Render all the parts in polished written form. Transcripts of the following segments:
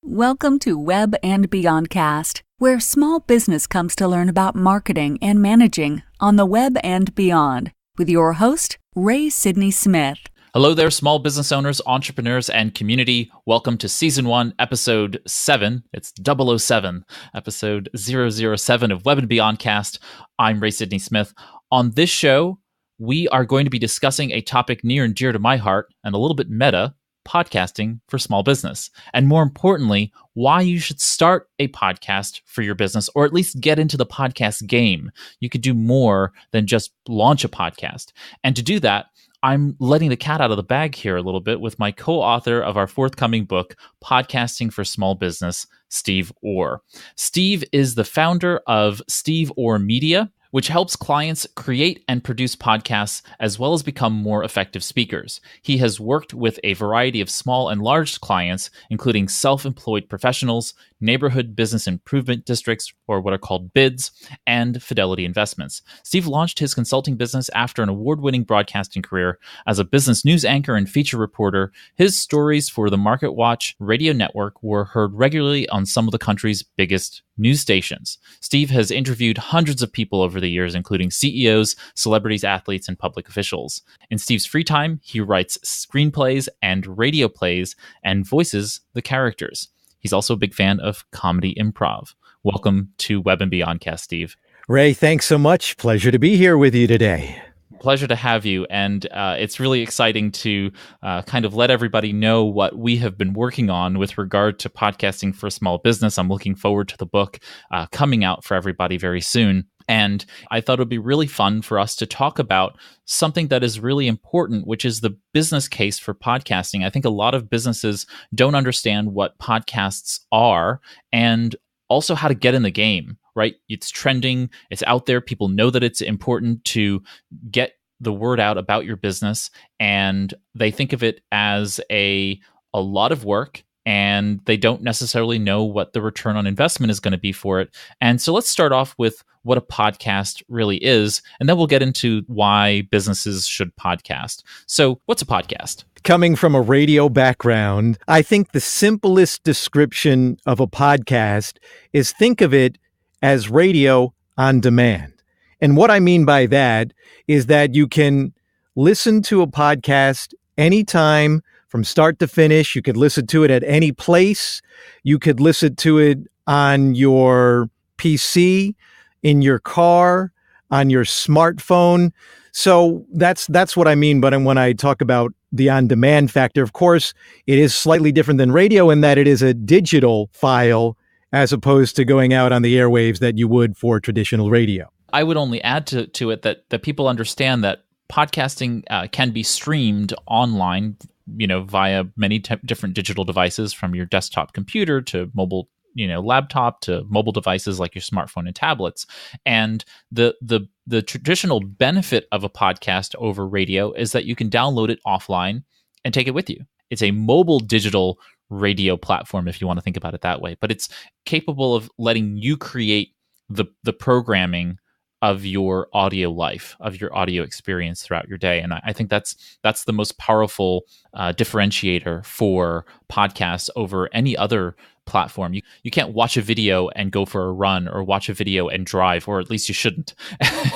Welcome to Web and BeyondCast, where small business comes to learn about marketing and managing on the web and beyond, with your host, Ray Sidney Smith. Hello there, small business owners, entrepreneurs, and community. Welcome to Season 1, Episode 7. It's 007, Episode 007 of Web and BeyondCast. I'm Ray Sidney Smith. On this show, we are going to be discussing a topic near and dear to my heart and a little bit meta, podcasting for small business. And more importantly, why you should start a podcast for your business, or at least get into the podcast game. You could do more than just launch a podcast. And to do that, I'm letting the cat out of the bag here a little bit with my co-author of our forthcoming book, Podcasting for Small Business, Steve Orr. Steve is the founder of Steve Orr Media, which helps clients create and produce podcasts as well as become more effective speakers. He has worked with a variety of small and large clients, including self-employed professionals, neighborhood business improvement districts, or what are called BIDs, and Fidelity Investments. Steve launched his consulting business after an award-winning broadcasting career as a business news anchor and feature reporter. His stories for the MarketWatch radio network were heard regularly on some of the country's biggest news stations. Steve has interviewed hundreds of people over the years, including CEOs, celebrities, athletes, and public officials. In Steve's free time, he writes screenplays and radio plays and voices the characters. He's also a big fan of comedy improv. Welcome to Web and BeyondCast, Steve. Ray, thanks so much. Pleasure to be here with you today. Pleasure to have you. And it's really exciting to kind of let everybody know what we have been working on with regard to podcasting for small business. I'm looking forward to the book coming out for everybody very soon. And I thought it would be really fun for us to talk about something that is really important, which is the business case for podcasting. I think a lot of businesses don't understand what podcasts are and also how to get in the game, right? It's trending, it's out there. People know that it's important to get the word out about your business, and they think of it as a lot of work, and they don't necessarily know what the return on investment is going to be for it. And so let's start off with what a podcast really is, and then we'll get into why businesses should podcast. So what's a podcast? Coming from a radio background, I think the simplest description of a podcast is think of it as radio on demand. And what I mean by that is that you can listen to a podcast anytime from start to finish. You could listen to it at any place. You could listen to it on your PC, in your car, on your smartphone. So that's what I mean. But when I talk about the on-demand factor, of course, it is slightly different than radio in that it is a digital file as opposed to going out on the airwaves that you would for traditional radio. I would only add to it that people understand that podcasting can be streamed online, via many different digital devices, from your desktop computer to mobile, laptop to mobile devices like your smartphone and tablets. And the traditional benefit of a podcast over radio is that you can download it offline and take it with you. It's a mobile digital radio platform, if you want to think about it that way, but it's capable of letting you create the programming of your audio life, of your audio experience throughout your day. And I think that's the most powerful differentiator for podcasts over any other platform. You can't watch a video and go for a run, or watch a video and drive, or at least you shouldn't.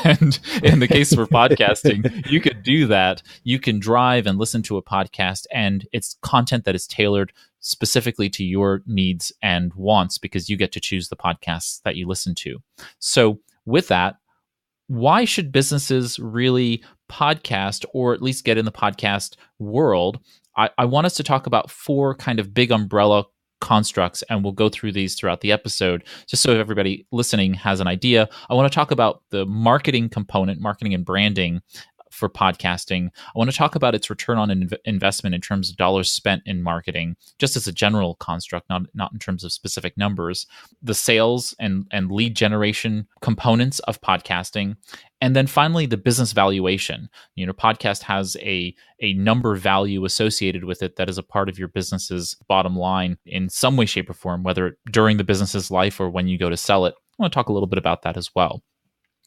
And in the case for podcasting, you could do that. You can drive and listen to a podcast, and it's content that is tailored specifically to your needs and wants, because you get to choose the podcasts that you listen to. So with that, why should businesses really podcast, or at least get in the podcast world? I want us to talk about 4 kind of big umbrella constructs, and we'll go through these throughout the episode, just so everybody listening has an idea. I want to talk about the marketing component, marketing and branding for podcasting. I want to talk about its return on investment in terms of dollars spent in marketing, just as a general construct, not in terms of specific numbers, the sales and lead generation components of podcasting, and then finally the business valuation. Podcast has a number value associated with it that is a part of your business's bottom line in some way, shape, or form, whether during the business's life or when you go to sell it. I want to talk a little bit about that as well.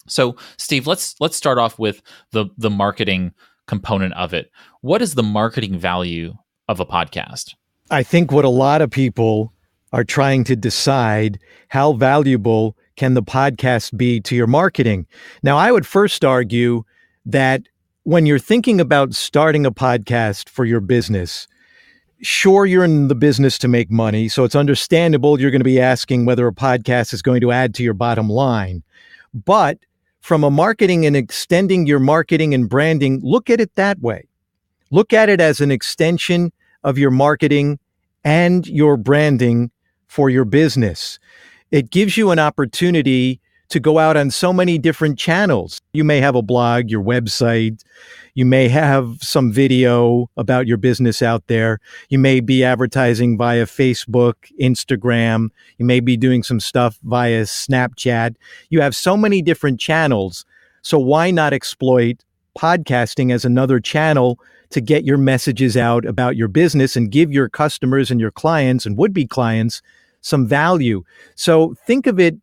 So, Steve, let's start off with the marketing component of it. What is the marketing value of a podcast? I think what a lot of people are trying to decide how valuable can the podcast be to your marketing. Now, I would first argue that when you're thinking about starting a podcast for your business, sure, you're in the business to make money, so it's understandable you're going to be asking whether a podcast is going to add to your bottom line. But from a marketing and extending your marketing and branding, look at it that way. Look at it as an extension of your marketing and your branding for your business. It gives you an opportunity to go out on so many different channels. You may have a blog, your website. You may have some video about your business out there. You may be advertising via Facebook, Instagram. You may be doing some stuff via Snapchat. You have so many different channels. So why not exploit podcasting as another channel to get your messages out about your business and give your customers and your clients and would-be clients some value? So think of it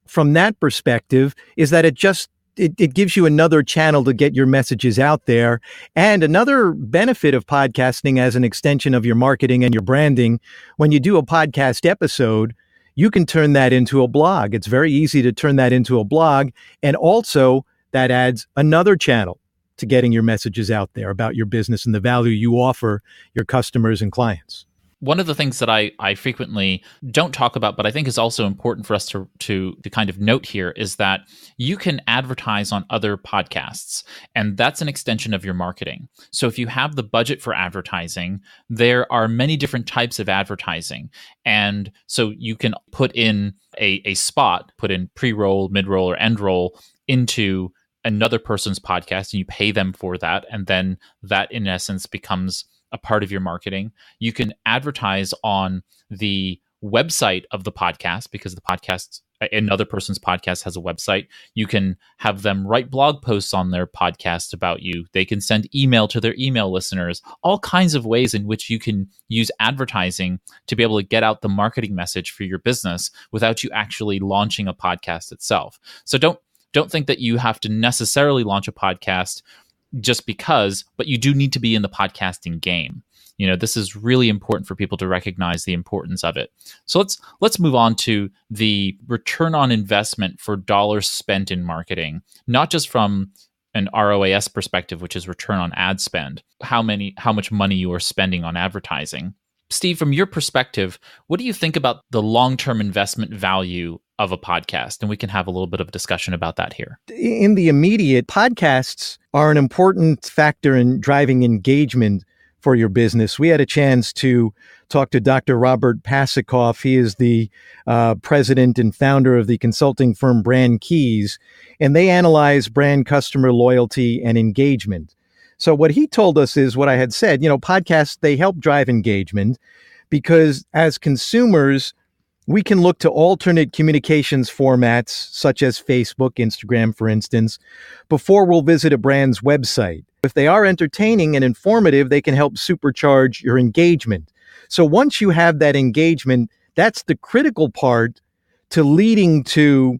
from that perspective, is that it gives you another channel to get your messages out there. And another benefit of podcasting as an extension of your marketing and your branding, when you do a podcast episode, you can turn that into a blog. It's very easy to turn that into a blog. And also that adds another channel to getting your messages out there about your business and the value you offer your customers and clients. One of the things that I frequently don't talk about, but I think is also important for us to kind of note here, is that you can advertise on other podcasts, and that's an extension of your marketing. So if you have the budget for advertising, there are many different types of advertising. And so you can put in a spot, put in pre-roll, mid-roll, or end-roll into another person's podcast, and you pay them for that. And then that, in essence, becomes a part of your marketing. You can advertise on the website of the podcast, because the podcast, another person's podcast, has a website. You can have them write blog posts on their podcast about you. They can send email to their email listeners. All kinds of ways in which you can use advertising to be able to get out the marketing message for your business without you actually launching a podcast itself. So don't think that you have to necessarily launch a podcast just because, but you do need to be in the podcasting game. You know, this is really important for people to recognize the importance of it. So let's move on to the return on investment for dollars spent in marketing, not just from an ROAS perspective, which is return on ad spend, how much money you are spending on advertising. Steve, from your perspective, what do you think about the long-term investment value of a podcast? And we can have a little bit of a discussion about that here. In the immediate, podcasts are an important factor in driving engagement for your business. We had a chance to talk to Dr. Robert Pasikoff. He is the president and founder of the consulting firm Brand Keys, and they analyze brand customer loyalty and engagement. So what he told us is what I had said, podcasts, they help drive engagement because as consumers, we can look to alternate communications formats such as Facebook, Instagram, for instance, before we'll visit a brand's website. If they are entertaining and informative, they can help supercharge your engagement. So once you have that engagement, that's the critical part to leading to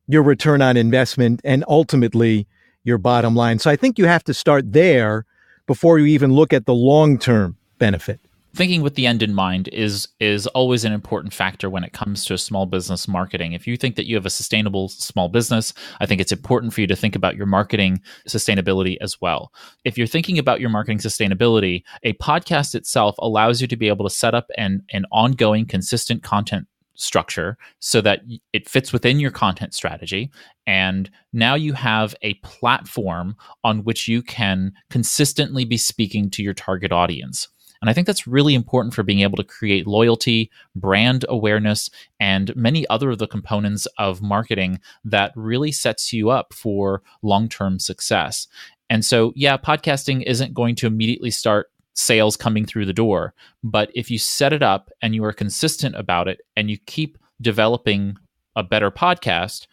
your return on investment and ultimately your bottom line. So I think you have to start there before you even look at the long-term benefit. Thinking with the end in mind is always an important factor when it comes to small business marketing. If you think that you have a sustainable small business, I think it's important for you to think about your marketing sustainability as well. If you're thinking about your marketing sustainability, a podcast itself allows you to be able to set up an ongoing, consistent content structure so that it fits within your content strategy. And now you have a platform on which you can consistently be speaking to your target audience. And I think that's really important for being able to create loyalty, brand awareness, and many other of the components of marketing that really sets you up for long-term success. And so, yeah, podcasting isn't going to immediately start sales coming through the door. But if you set it up and you are consistent about it and you keep developing a better podcast,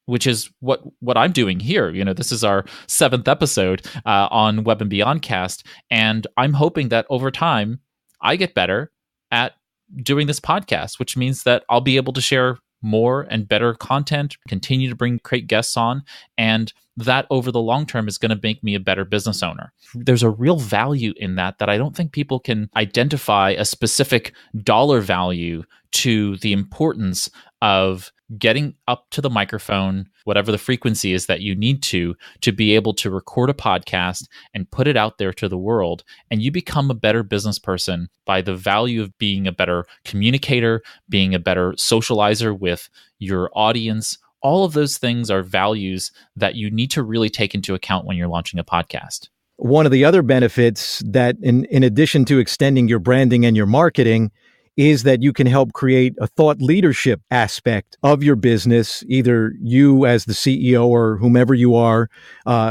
which is what I'm doing here. This is our 7th episode on Web and BeyondCast. And I'm hoping that over time, I get better at doing this podcast, which means that I'll be able to share more and better content, continue to bring great guests on, and that over the long term is going to make me a better business owner. There's a real value in that I don't think people can identify a specific dollar value to the importance of getting up to the microphone, whatever the frequency is that you need to be able to record a podcast and put it out there to the world. And you become a better business person by the value of being a better communicator, being a better socializer with your audience. All of those things are values that you need to really take into account when you're launching a podcast. One of the other benefits that in addition to extending your branding and your marketing is that you can help create a thought leadership aspect of your business, either you as the CEO or whomever you are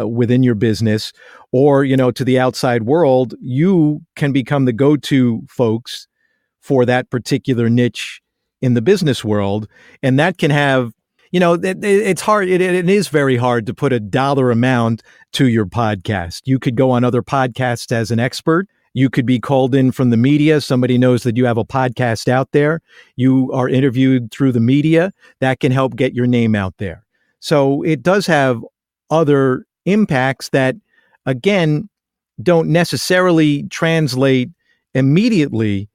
within your business, or, to the outside world. You can become the go-to folks for that particular niche in the business world. And that can have, it's hard. It is very hard to put a dollar amount to your podcast. You could go on other podcasts as an expert. You could be called in from the media. Somebody knows that you have a podcast out there. You are interviewed through the media. That can help get your name out there. So it does have other impacts that, again, don't necessarily translate immediately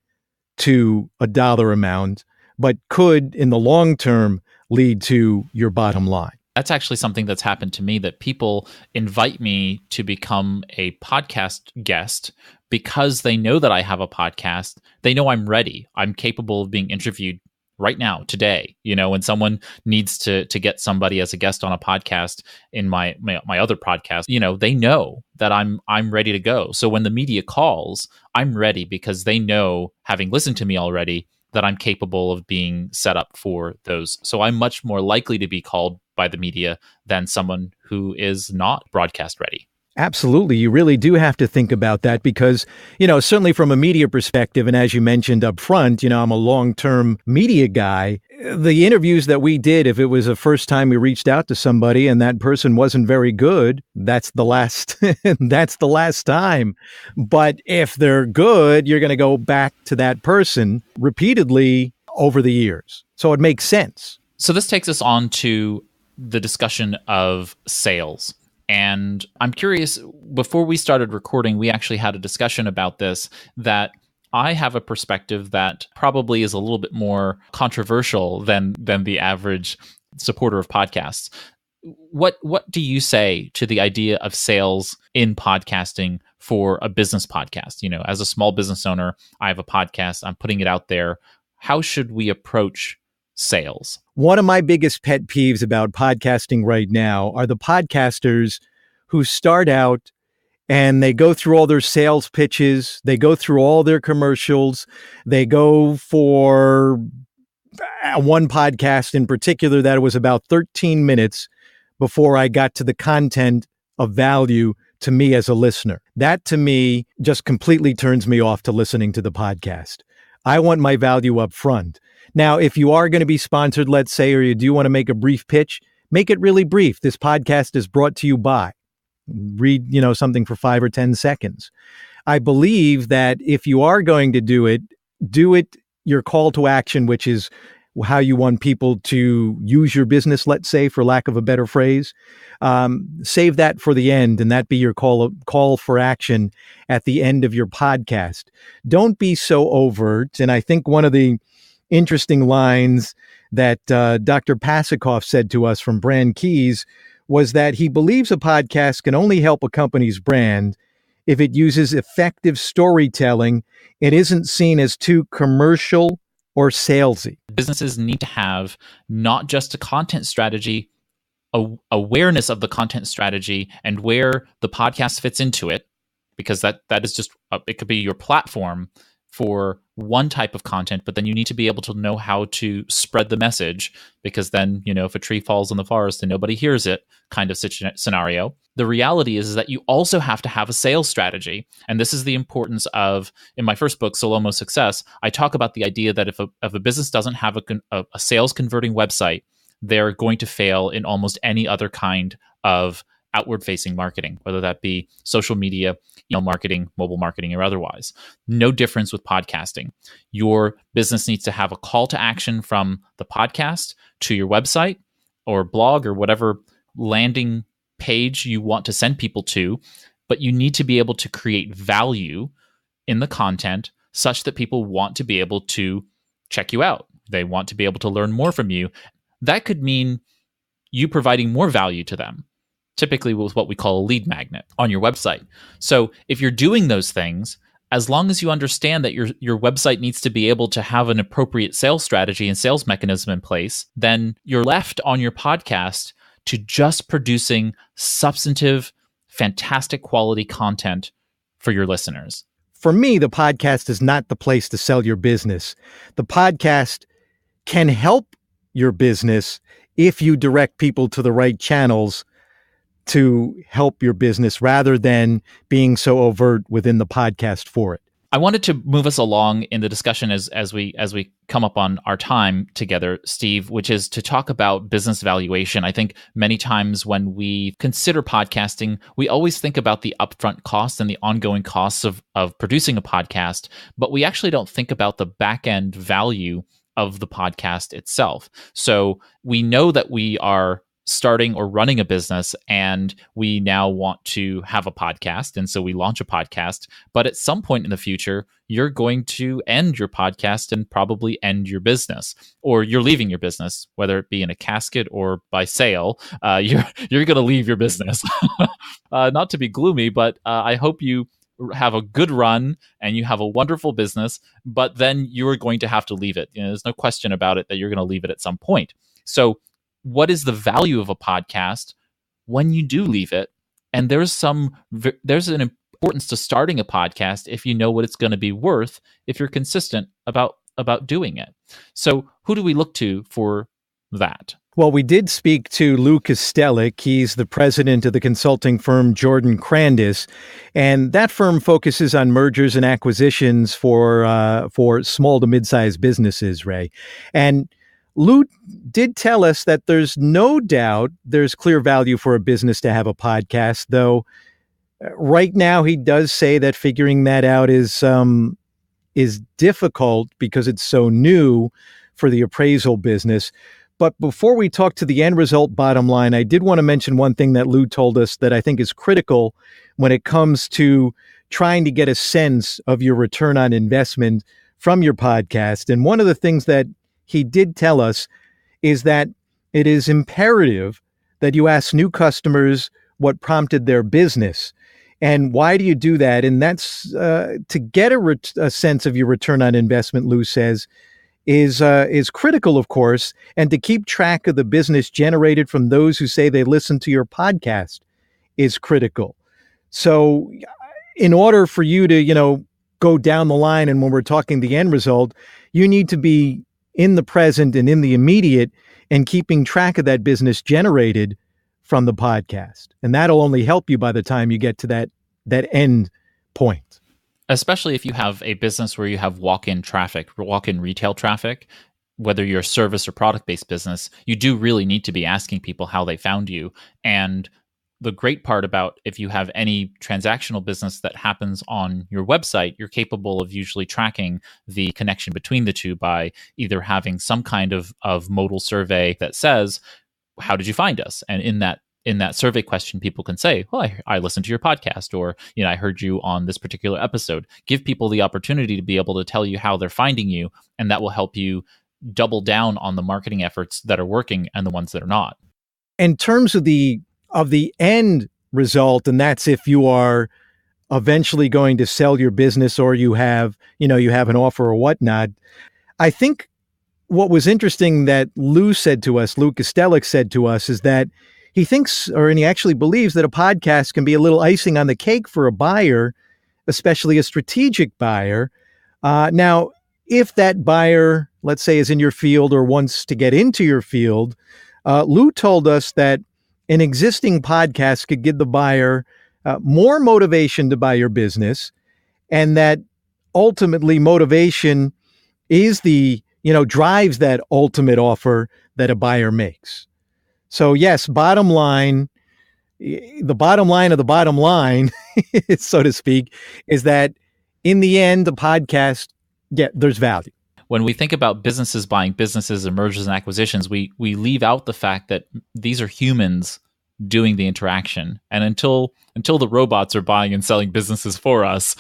to a dollar amount, but could, in the long term, lead to your bottom line. That's actually something that's happened to me, that people invite me to become a podcast guest because they know that I have a podcast. They know I'm ready. I'm capable of being interviewed right now, today. When someone needs to get somebody as a guest on a podcast in my other podcast, they know that I'm ready to go. So when the media calls, I'm ready because they know, having listened to me already, that I'm capable of being set up for those. So I'm much more likely to be called by the media than someone who is not broadcast ready. Absolutely. You really do have to think about that because, certainly from a media perspective, and as you mentioned up front, I'm a long-term media guy. The interviews that we did, if it was the first time we reached out to somebody and that person wasn't very good, that's the last time. But if they're good, you're going to go back to that person repeatedly over the years. So it makes sense. So this takes us on to the discussion of sales. And I'm curious, before we started recording, we actually had a discussion about this, that I have a perspective that probably is a little bit more controversial than the average supporter of podcasts. What do you say to the idea of sales in podcasting for a business podcast? As a small business owner, I have a podcast, I'm putting it out there. How should we approach sales? One of my biggest pet peeves about podcasting right now are the podcasters who start out and they go through all their sales pitches, they go through all their commercials, they go for one podcast in particular that was about 13 minutes before I got to the content of value to me as a listener. That to me just completely turns me off to listening to the podcast. I want my value up front. Now, if you are going to be sponsored, let's say, or you do want to make a brief pitch, make it really brief. This podcast is brought to you by. Read, something for 5 or 10 seconds. I believe that if you are going to do it your call to action, which is how you want people to use your business, let's say, for lack of a better phrase. Save that for the end, and that be your call for action at the end of your podcast. Don't be so overt. And I think one of the interesting lines that Dr. Pasikoff said to us from Brand Keys was that he believes a podcast can only help a company's brand if it uses effective storytelling and isn't seen as too commercial or salesy. Businesses need to have not just a content strategy, awareness of the content strategy and where the podcast fits into it, because that is just, it could be your platform for one type of content, but then you need to be able to know how to spread the message, because then, if a tree falls in the forest and nobody hears it kind of scenario. The reality is that you also have to have a sales strategy. And this is the importance of, in my first book, Solomo Success, I talk about the idea that if a business doesn't have a sales converting website, they're going to fail in almost any other kind of outward facing marketing, whether that be social media, email marketing, mobile marketing, or otherwise. No difference with podcasting. Your business needs to have a call to action from the podcast to your website or blog or whatever landing page you want to send people to, but you need to be able to create value in the content such that people want to be able to check you out. They want to be able to learn more from you. That could mean you providing more value to them, typically with what we call a lead magnet on your website. So if you're doing those things, as long as you understand that your website needs to be able to have an appropriate sales strategy and sales mechanism in place, then you're left on your podcast to just producing substantive, fantastic quality content for your listeners. For me, the podcast is not the place to sell your business. The podcast can help your business if you direct people to the right channels to help your business rather than being so overt within the podcast for it. I wanted to move us along in the discussion as we come up on our time together, Steve, which is to talk about business valuation. I think many times when we consider podcasting, we always think about the upfront costs and the ongoing costs of producing a podcast, but we actually don't think about the back-end value of the podcast itself. So we know that we are starting or running a business and we now want to have a podcast. And so we launch a podcast, but at some point in the future, you're going to end your podcast and probably end your business, or you're leaving your business, whether it be in a casket or by sale, you're going to leave your business. Not to be gloomy, but I hope you have a good run and you have a wonderful business, but then you're going to have to leave it. There's no question about it that you're going to leave it at some point. So what is the value of a podcast when you do leave it? And there's an importance to starting a podcast if you know what it's going to be worth, if you're consistent about doing it. So who do we look to for that? Well, we did speak to Lou Kostelic. He's the president of the consulting firm Jordan Crandis, and that firm focuses on mergers and acquisitions for small to mid-sized businesses, Ray. And Lou did tell us that there's no doubt there's clear value for a business to have a podcast, though right now he does say that figuring that out is difficult because it's so new for the appraisal business. But before we talk to the end result bottom line, I did want to mention one thing that Lou told us that I think is critical when it comes to trying to get a sense of your return on investment from your podcast. And one of the things that he did tell us is that it is imperative that you ask new customers what prompted their business. And why do you do that? And that's to get a sense of your return on investment, Lou says, is critical, of course, and to keep track of the business generated from those who say they listen to your podcast is critical. So in order for you to, go down the line, and when we're talking the end result, you need to be in the present and in the immediate and keeping track of that business generated from the podcast. And that'll only help you by the time you get to that end point. Especially if you have a business where you have walk-in retail traffic, whether you're a service or product-based business, you do really need to be asking people how they found you. And the great part about if you have any transactional business that happens on your website, you're capable of usually tracking the connection between the two by either having some kind of modal survey that says, how did you find us? And in that survey question, people can say, well, I listened to your podcast, or, I heard you on this particular episode. Give people the opportunity to be able to tell you how they're finding you, and that will help you double down on the marketing efforts that are working and the ones that are not. In terms of the end result, and that's if you are eventually going to sell your business or you have an offer or whatnot, I think what was interesting that Lou Kostelic said to us is that he thinks, and he actually believes, that a podcast can be a little icing on the cake for a buyer, especially a strategic buyer. Now, if that buyer, let's say, is in your field or wants to get into your field, Lou told us that an existing podcast could give the buyer more motivation to buy your business, and that ultimately motivation is drives that ultimate offer that a buyer makes. So yes, bottom line, the bottom line of the bottom line, so to speak, is that in the end, the podcast, there's value. When we think about businesses buying businesses and mergers and acquisitions, we leave out the fact that these are humans doing the interaction. And until the robots are buying and selling businesses for us,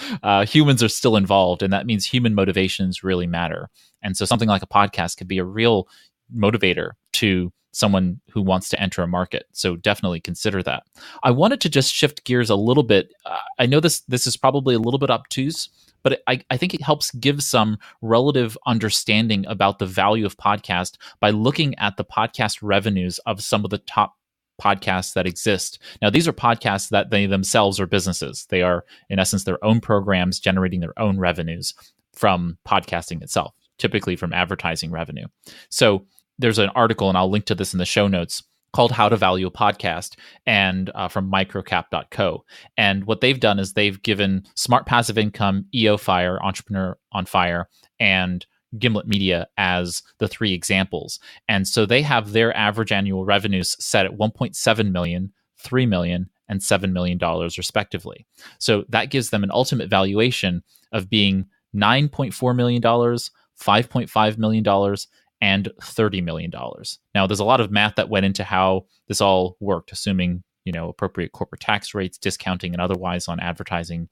humans are still involved. And that means human motivations really matter. And so something like a podcast could be a real motivator to someone who wants to enter a market. So definitely consider that. I wanted to just shift gears a little bit. I know this is probably a little bit obtuse, but I think it helps give some relative understanding about the value of podcast by looking at the podcast revenues of some of the top podcasts that exist. Now, these are podcasts that they themselves are businesses. They are, in essence, their own programs generating their own revenues from podcasting itself, typically from advertising revenue. So there's an article, and I'll link to this in the show notes, called How to Value a Podcast, and from microcap.co. And what they've done is they've given Smart Passive Income, EO Fire, Entrepreneur on Fire, and Gimlet Media as the three examples. And so they have their average annual revenues set at 1.7 million, 3 million, and $7 million respectively. So that gives them an ultimate valuation of being $9.4 million, $5.5 million, and $30 million. Now, there's a lot of math that went into how this all worked, assuming appropriate corporate tax rates, discounting, and otherwise on advertising,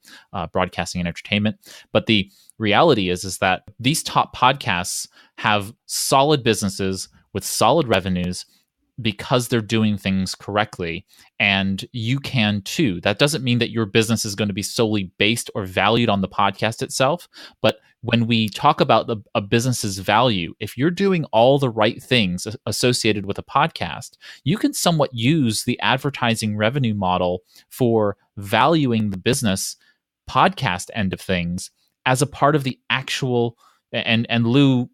broadcasting, and entertainment. But the reality is that these top podcasts have solid businesses with solid revenues because they're doing things correctly, and you can too. That doesn't mean that your business is going to be solely based or valued on the podcast itself, but when we talk about a business's value, if you're doing all the right things associated with a podcast, you can somewhat use the advertising revenue model for valuing the business podcast end of things as a part of the actual. And Lou,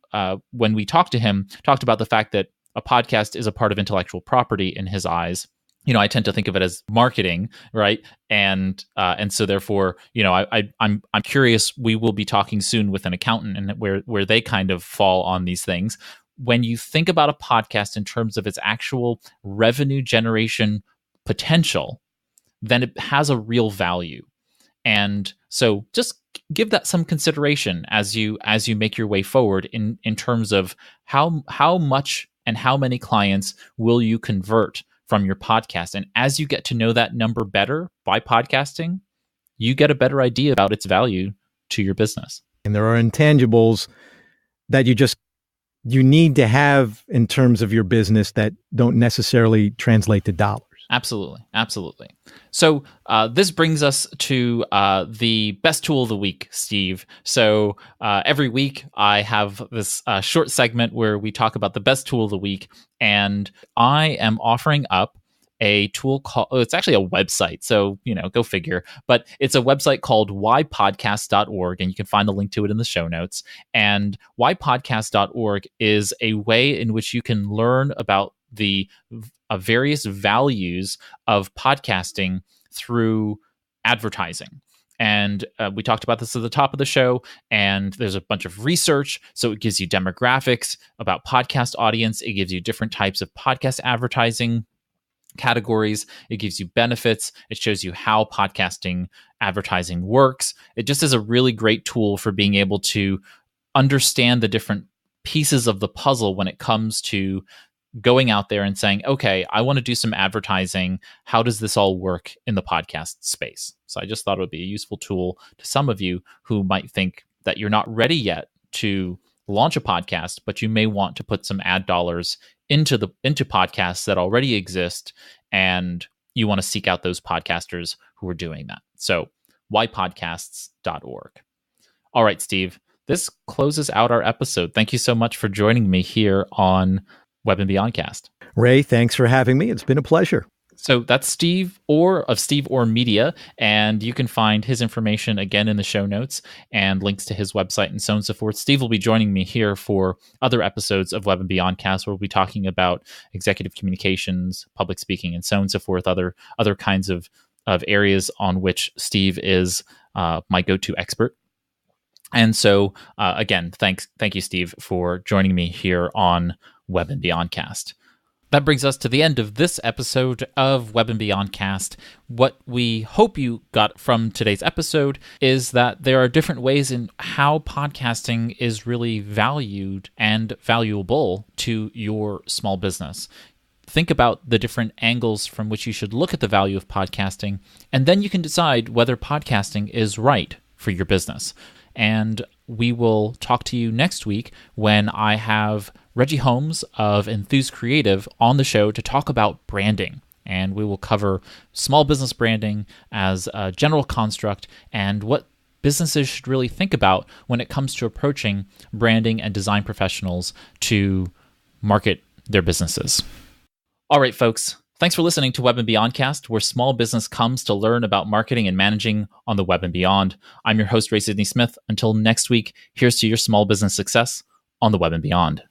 when we talked to him, talked about the fact that a podcast is a part of intellectual property in his eyes. I tend to think of it as marketing, right? And so therefore, I'm curious. We will be talking soon with an accountant, and where they kind of fall on these things. When you think about a podcast in terms of its actual revenue generation potential, then it has a real value. And so just give that some consideration as you make your way forward in terms of how much and how many clients will you convert from your podcast. And as you get to know that number better by podcasting, you get a better idea about its value to your business. And there are intangibles that you need to have in terms of your business that don't necessarily translate to dollars. Absolutely. So this brings us to the best tool of the week, Steve. So every week I have this short segment where we talk about the best tool of the week, and I am offering up a tool called, it's actually a website, so go figure, but it's a website called whypodcast.org, and you can find the link to it in the show notes. And whypodcast.org is a way in which you can learn about the various values of podcasting through advertising. And we talked about this at the top of the show, and there's a bunch of research. So it gives you demographics about podcast audience. It gives you different types of podcast advertising categories. It gives you benefits. It shows you how podcasting advertising works. It just is a really great tool for being able to understand the different pieces of the puzzle when it comes to going out there and saying, okay, I want to do some advertising. How does this all work in the podcast space? So I just thought it would be a useful tool to some of you who might think that you're not ready yet to launch a podcast, but you may want to put some ad dollars into podcasts that already exist, and you want to seek out those podcasters who are doing that. So whypodcasts.org. All right, Steve, this closes out our episode. Thank you so much for joining me here on Web and BeyondCast. Ray, thanks for having me. It's been a pleasure. So that's Steve Orr of Steve Orr Media, and you can find his information again in the show notes and links to his website and so on and so forth. Steve will be joining me here for other episodes of Web and BeyondCast, where we'll be talking about executive communications, public speaking, and so on and so forth, other kinds of areas on which Steve is my go-to expert. And so, again, thank you, Steve, for joining me here on Web and BeyondCast. That brings us to the end of this episode of Web and BeyondCast. What we hope you got from today's episode is that there are different ways in how podcasting is really valued and valuable to your small business. Think about the different angles from which you should look at the value of podcasting, and then you can decide whether podcasting is right for your business. And we will talk to you next week when I have Reggie Holmes of Enthuse Creative on the show to talk about branding. And we will cover small business branding as a general construct and what businesses should really think about when it comes to approaching branding and design professionals to market their businesses. All right, folks. Thanks for listening to Web and BeyondCast, where small business comes to learn about marketing and managing on the web and beyond. I'm your host, Ray Sidney Smith. Until next week, here's to your small business success on the web and beyond.